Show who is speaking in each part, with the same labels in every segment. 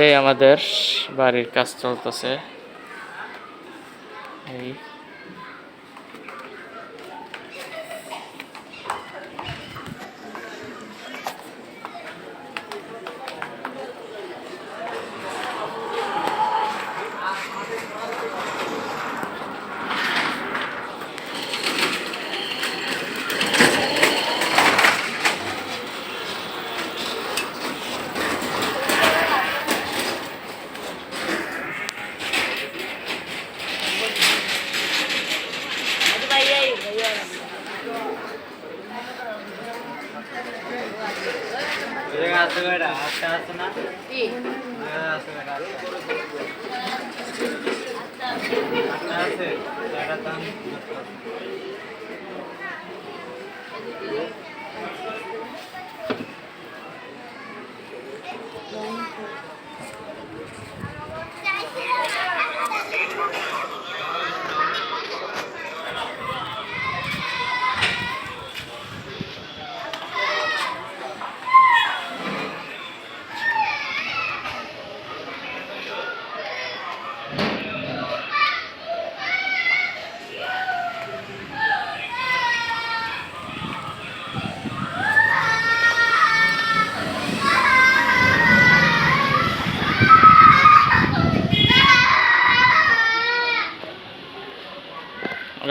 Speaker 1: এই আমাদের বাড়ির কাজ চলতেছে। এই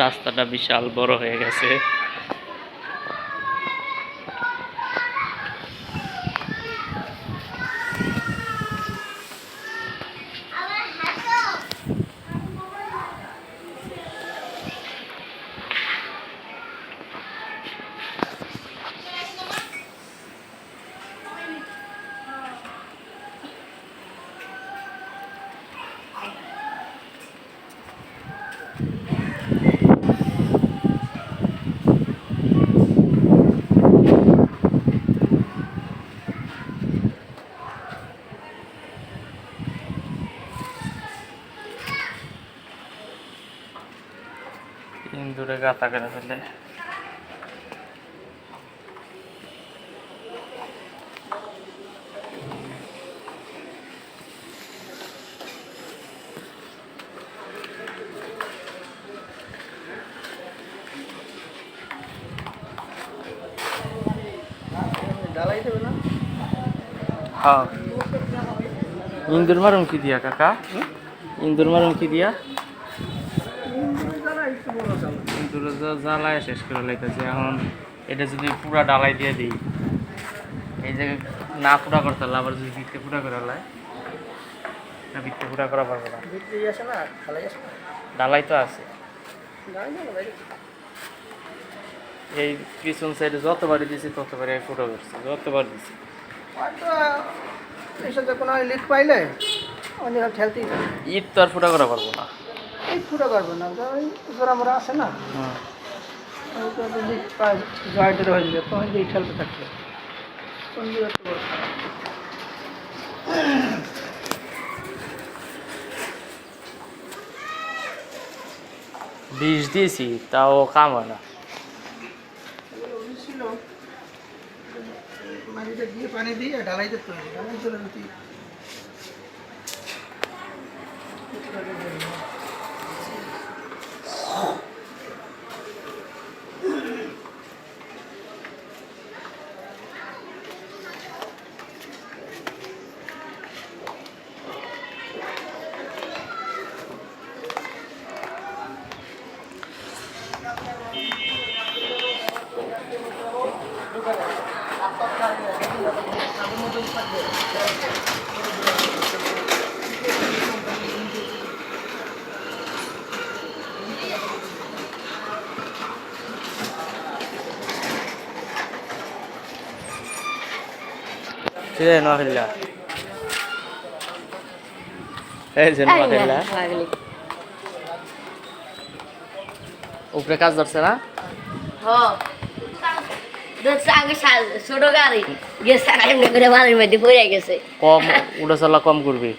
Speaker 1: রাস্তাটা বিশাল বড় হয়ে গেছে। ইন্দুরে গাতা করে ফেলে। হ্যাঁ, ইন্দুর মারুম কি দিয়া কাকা? ইন্দুর মারুম কি দিয়া? জ্বালায় শেষ করে লাইতেছে। এখন এটা যদি পুরা ডালাই দিয়ে দিই, এই জায়গায় না পুরা করতে হলে আবার যদি ভিতরে পুরা করে লাই, না ভিতরে পুরা করা পারবো না। ডালাই তো আছে এই পিছন সাইডে, যতবারই দিয়েছি ততবারই পুরো করছি, যতবার দিছি। ঈদ তো আর ফুটা করা পারবো না,
Speaker 2: ফুটা করবো না, জোড়া মোড়া আছে না, জয়েন্টের হয়ে যাবে, তখন যে ঠেলতে থাকবে।
Speaker 1: বিষ দিয়েছি তাও কাম হয় না।
Speaker 2: দিয়ে পানি দিয়ে ঢালাই দিতে হবে, ঢালাই চলে যেতে
Speaker 1: নোয়াখালীলা, এই যে নোয়াখালীলা উপরে কাজ ধরছে না।
Speaker 3: ছোট গাড়ি গেছে বাড়ির মধ্যে পড়ে গেছে।
Speaker 1: কম উড়াচলা কম করবি।